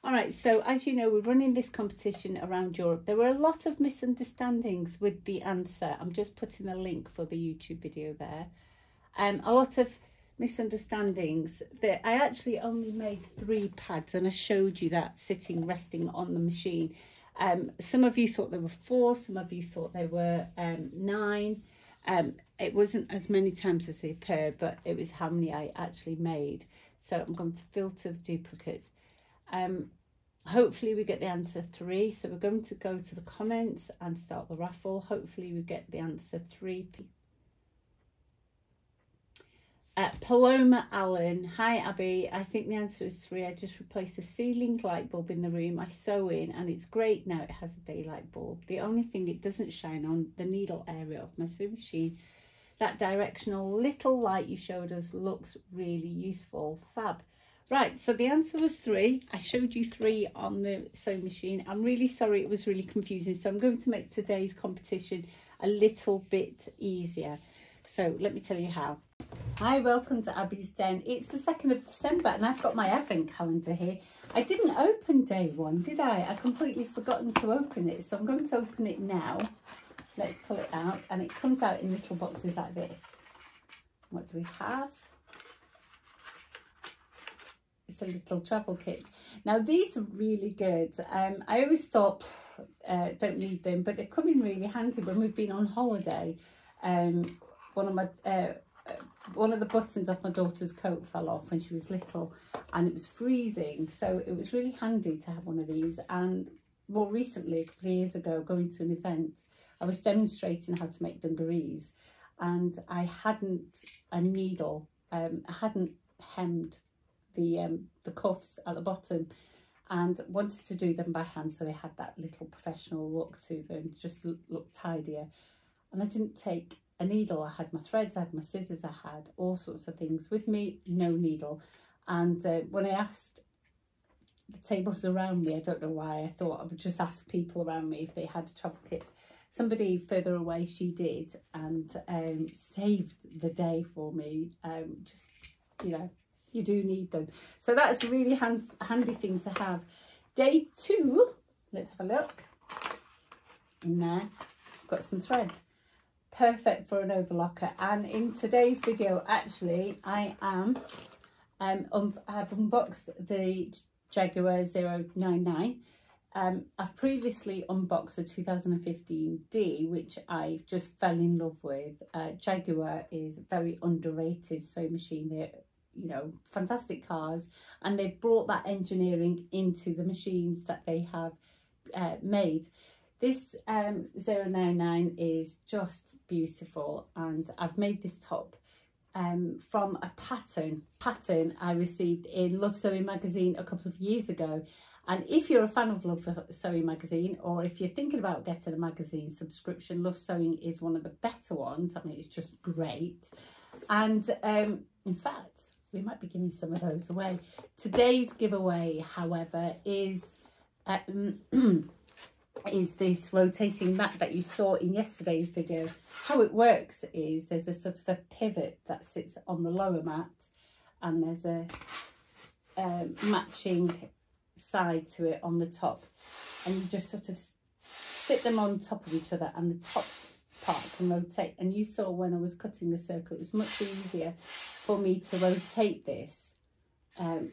All right, so as you know, we're running this competition around Europe. There were a lot of misunderstandings with the answer. I'm just putting a link for the YouTube video there. A lot of misunderstandings. That I actually only made 3 pads, and I showed you that sitting, resting on the machine. Some of you thought there were 4, some of you thought they were 9. It wasn't as many times as they appeared, but it was how many I actually made. So I'm going to filter the duplicates. Hopefully we get the answer 3. So we're going to go to the comments and start the raffle. Hopefully we get the answer 3. Paloma Allen, hi Abby, I think the answer is 3. I just replaced a ceiling light bulb in the room I sew in, and it's great now. It has a daylight bulb. The only thing it doesn't shine on the needle area of my sewing machine. That directional little light you showed us looks really useful. Fab. Right, so the answer was 3. I showed you 3 on the sewing machine. I'm really sorry, it was really confusing. So I'm going to make today's competition a little bit easier. So let me tell you how. Hi, welcome to Abby's Den. It's the 2nd of December and I've got my advent calendar here. I didn't open day 1, did I? I completely forgotten to open it. So I'm going to open it now. Let's pull it out, and it comes out in little boxes like this. What do we have? It's a little travel kit. Now these are really good. I always thought don't need them, but they've come in really handy when we've been on holiday. One of the buttons off my daughter's coat fell off when she was little, and it was freezing, so it was really handy to have one of these. And more recently, a couple of years ago, going to an event, I was demonstrating how to make dungarees, and I hadn't a needle. I hadn't hemmed the cuffs at the bottom, and wanted to do them by hand, so they had that little professional look to them, just look tidier. And I didn't take a needle. I had my threads, I had my scissors, I had all sorts of things with me, no needle. And when I asked the tables around me, I don't know why, I thought I would just ask people around me if they had a travel kit. Somebody further away, she did, and saved the day for me. Just, you know, you do need them. So that's a really handy thing to have. Day 2, let's have a look. In there, got some thread. Perfect for an overlocker. And in today's video, actually, I am I've unboxed the Jaguar 099. I've previously unboxed the 2015D, which I just fell in love with. Jaguar is a very underrated sewing machine. They're, you know, fantastic cars, and they've brought that engineering into the machines that they have made. This 099 is just beautiful, and I've made this top from a pattern I received in Love Sewing magazine a couple of years ago. And if you're a fan of Love Sewing magazine, or if you're thinking about getting a magazine subscription, Love Sewing is one of the better ones. I mean, it's just great. And in fact, we might be giving some of those away. Today's giveaway, however, is this rotating mat that you saw in yesterday's video. How it works is there's a sort of a pivot that sits on the lower mat, and there's a matching side to it on the top, and you just sort of sit them on top of each other, and the top part can rotate. And you saw when I was cutting the circle, it was much easier for me to rotate this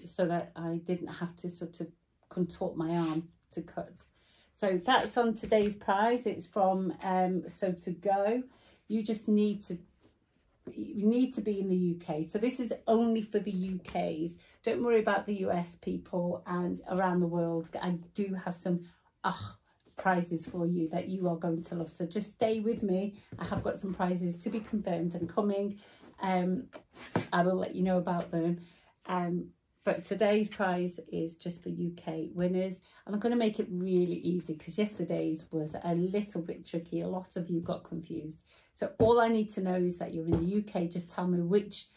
so that I didn't have to sort of contort my arm to cut. So that's on today's prize. It's from So To Go. You just need to be in the UK. So this is only for the UKs. Don't worry about the US people and around the world. I do have some prizes for you that you are going to love. So just stay with me. I have got some prizes to be confirmed and coming. I will let you know about them. But today's prize is just for UK winners. And I'm going to make it really easy because yesterday's was a little bit tricky. A lot of you got confused. So all I need to know is that you're in the UK. Just tell me which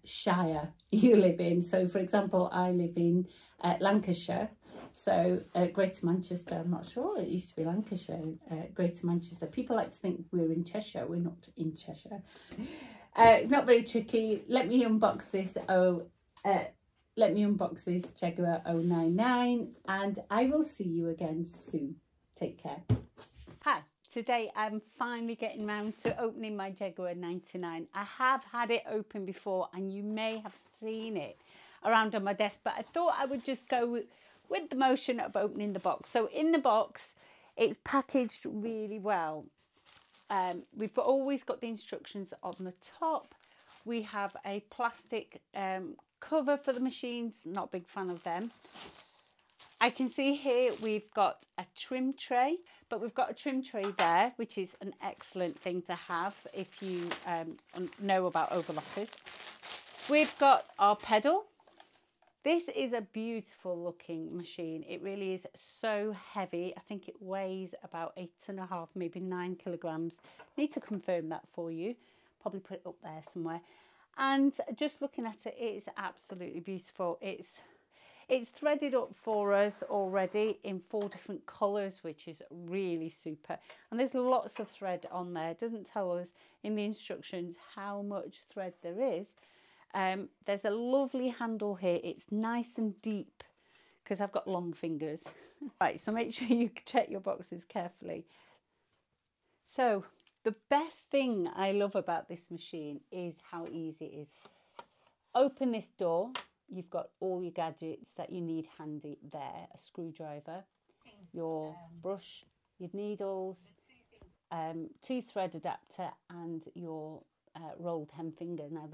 shire you live in. So, for example, I live in Lancashire. So Greater Manchester, I'm not sure. It used to be Lancashire, Greater Manchester. People like to think we're in Cheshire. We're not in Cheshire. Not very tricky. Let me unbox this let me unbox this Jaguar 099 and I will see you again soon. Take care. Hi, today I'm finally getting round to opening my Jaguar 99. I have had it open before and you may have seen it around on my desk, but I thought I would just go with the motion of opening the box. So in the box, it's packaged really well. We've always got the instructions on the top. We have a plastic cover for the machines, not a big fan of them. I can see here we've got a trim tray, but we've got a trim tray there, which is an excellent thing to have if you know about overlockers. We've got our pedal. This is a beautiful looking machine. It really is so heavy. I think it weighs about 8.5, maybe 9 kilograms. Need to confirm that for you. Probably put it up there somewhere. And just looking at it, it is absolutely beautiful. It's threaded up for us already in 4 different colours, which is really super. And there's lots of thread on there. It doesn't tell us in the instructions how much thread there is. There's a lovely handle here. It's nice and deep because I've got long fingers. Right, so make sure you check your boxes carefully. So the best thing I love about this machine is how easy it is. Open this door. You've got all your gadgets that you need handy there. A screwdriver, your brush, your needles, 2 thread adapter and your rolled hem finger. Now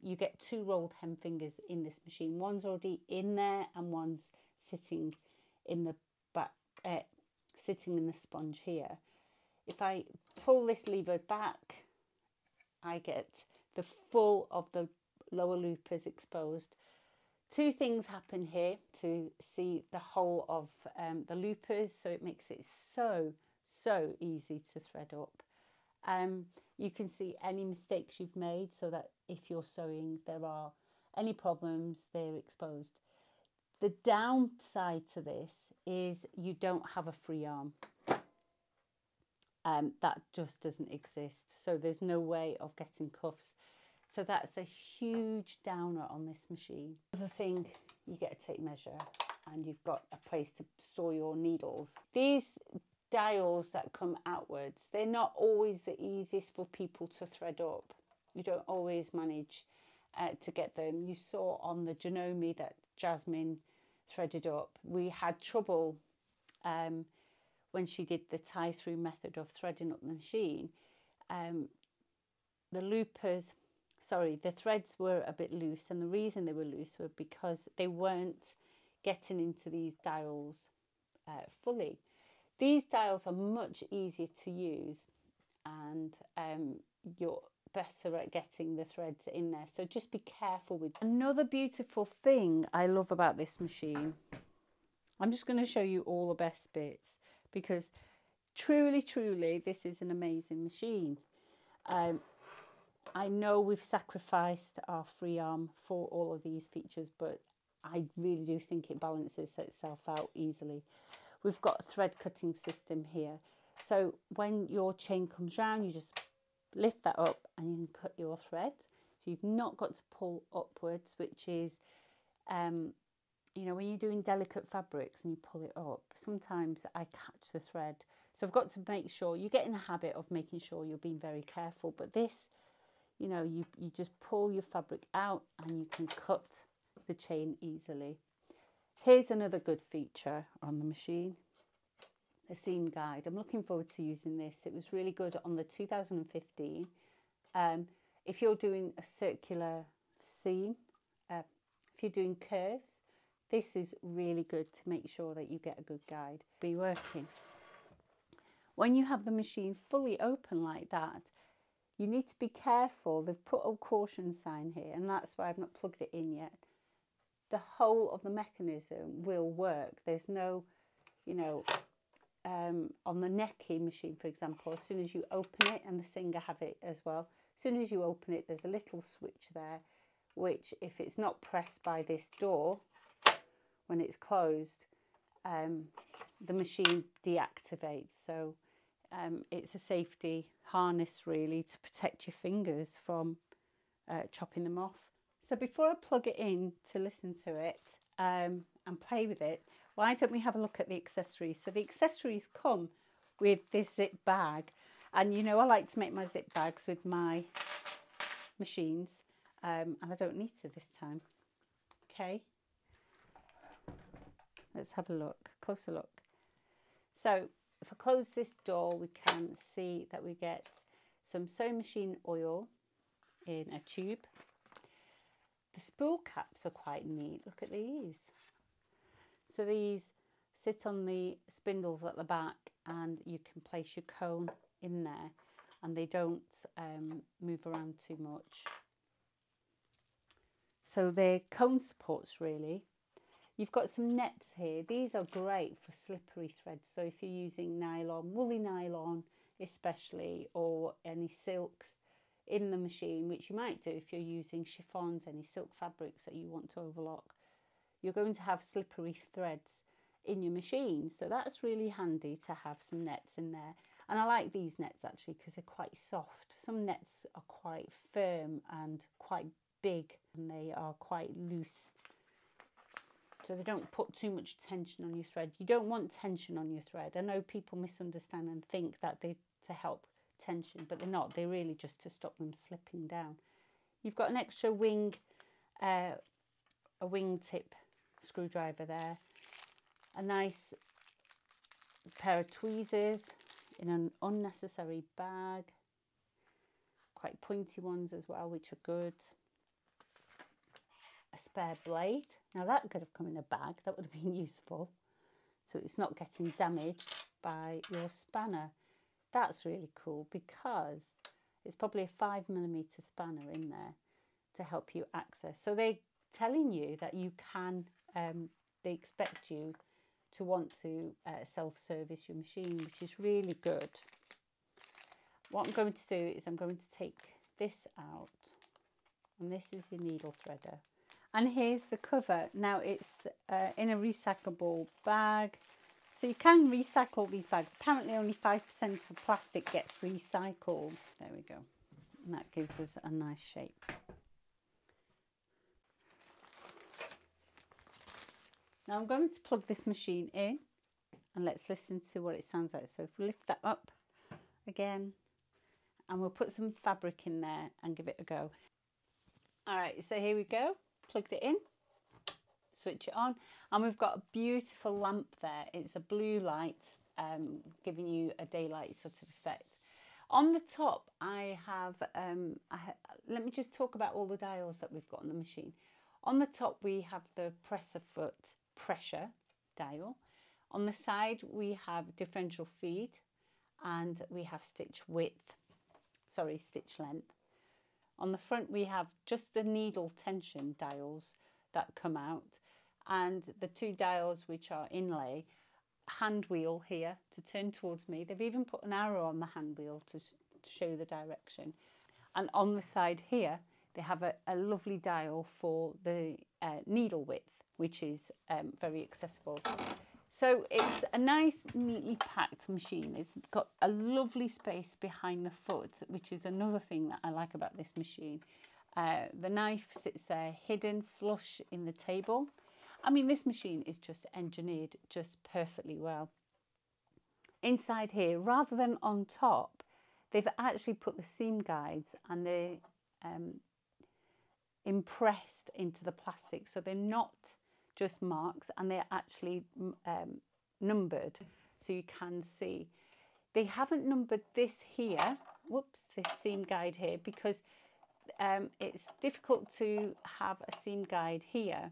you get 2 rolled hem fingers in this machine. One's already in there and one's sitting in the back, sitting in the sponge here. If I pull this lever back, I get the full of the lower loopers exposed. 2 things happen here to see the whole of the loopers, so it makes it so easy to thread up. You can see any mistakes you've made, so that if you're sewing, there are any problems, they're exposed. The downside to this is you don't have a free arm. That just doesn't exist. So there's no way of getting cuffs. So that's a huge downer on this machine. The thing, you get to take measure and you've got a place to store your needles. These dials that come outwards, they're not always the easiest for people to thread up. You don't always manage to get them. You saw on the Janome that Jasmine threaded up. We had trouble when she did the tie-through method of threading up the machine. The threads were a bit loose, and the reason they were loose were because they weren't getting into these dials fully. These dials are much easier to use, and you're better at getting the threads in there, so just be careful with. Another beautiful thing I love about this machine, I'm just going to show you all the best bits, because truly this is an amazing machine. I know we've sacrificed our free arm for all of these features, but I really do think it balances itself out easily. We've got a thread cutting system here, so when your chain comes round, you just lift that up and you can cut your thread. So you've not got to pull upwards, which is you know, when you're doing delicate fabrics and you pull it up, sometimes I catch the thread. So I've got to make sure you get in the habit of making sure you're being very careful. But this, you know, you just pull your fabric out and you can cut the chain easily. Here's another good feature on the machine, the seam guide. I'm looking forward to using this. It was really good on the 2015. If you're doing a circular seam, if you're doing curves, this is really good to make sure that you get a good guide. Be working. When you have the machine fully open like that, you need to be careful. They've put a caution sign here, and that's why I've not plugged it in yet. The whole of the mechanism will work. There's no, you know, on the necking machine, for example, as soon as you open it, and the Singer have it as well, as soon as you open it, there's a little switch there, which if it's not pressed by this door, when it's closed, the machine deactivates. So it's a safety harness really to protect your fingers from chopping them off. So before I plug it in to listen to it and play with it, why don't we have a look at the accessories? So the accessories come with this zip bag, and you know I like to make my zip bags with my machines, and I don't need to this time. Okay, let's have a look, closer look. So if I close this door, we can see that we get some sewing machine oil in a tube. The spool caps are quite neat. Look at these. So these sit on the spindles at the back, and you can place your cone in there, and they don't move around too much. So they're cone supports really. You've got some nets here. These are great for slippery threads. So if you're using nylon, woolly nylon especially, or any silks in the machine, which you might do if you're using chiffons, any silk fabrics that you want to overlock, you're going to have slippery threads in your machine. So that's really handy to have some nets in there. And I like these nets actually because they're quite soft. Some nets are quite firm and quite big, and they are quite loose. So they don't put too much tension on your thread. You don't want tension on your thread. I know people misunderstand and think that they're to help tension, but they're not. They're really just to stop them slipping down. You've got an extra wing, a wingtip screwdriver there, a nice pair of tweezers in an unnecessary bag, quite pointy ones as well, which are good. A spare blade. Now that could have come in a bag, that would have been useful, so it's not getting damaged by your spanner. That's really cool because it's probably a 5mm spanner in there to help you access. So they're telling you that you can, they expect you to want to self-service your machine, which is really good. What I'm going to do is I'm going to take this out, and this is your needle threader. And here's the cover. Now it's in a recyclable bag. So you can recycle these bags. Apparently only 5% of plastic gets recycled. There we go. And that gives us a nice shape. Now I'm going to plug this machine in, and let's listen to what it sounds like. So if we lift that up again, and we'll put some fabric in there and give it a go. All right, so here we go. Plugged it in, switch it on, and we've got a beautiful lamp there. It's a blue light, giving you a daylight sort of effect. On the top, I have, let me just talk about all the dials that we've got on the machine. On the top, we have the presser foot pressure dial. On the side, we have differential feed, and we have stitch width, sorry, stitch length. On the front, we have just the needle tension dials that come out, and the two dials which are inlay. Hand wheel here to turn towards me. They've even put an arrow on the hand wheel to show the direction. And on the side here, they have a lovely dial for the needle width, which is very accessible. So it's a nice, neatly packed machine. It's got a lovely space behind the foot, which is another thing that I like about this machine. The knife sits there hidden flush in the table. I mean, this machine is just engineered just perfectly well. Inside here, rather than on top, they've actually put the seam guides, and they're impressed into the plastic. So they're not just marks, and they're actually numbered, so you can see. They haven't numbered this here, whoops, this seam guide here, because it's difficult to have a seam guide here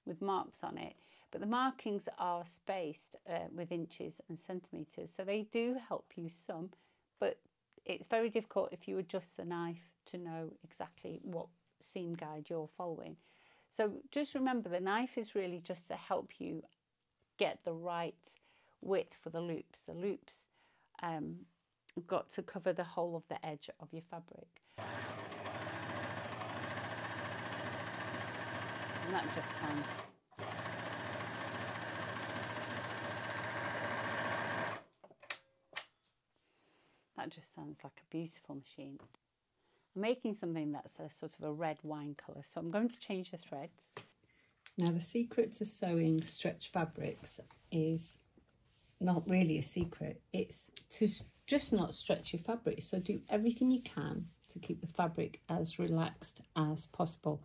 with marks on it, but the markings are spaced with inches and centimetres, so they do help you some, but it's very difficult if you adjust the knife to know exactly what seam guide you're following. So just remember, the knife is really just to help you get the right width for the loops. The loops have got to cover the whole of the edge of your fabric. And that just sounds... that just sounds like a beautiful machine. I'm making something that's a sort of a red wine colour, so I'm going to change the threads. Now the secret to sewing stretch fabrics is not really a secret. It's to just not stretch your fabric. So do everything you can to keep the fabric as relaxed as possible.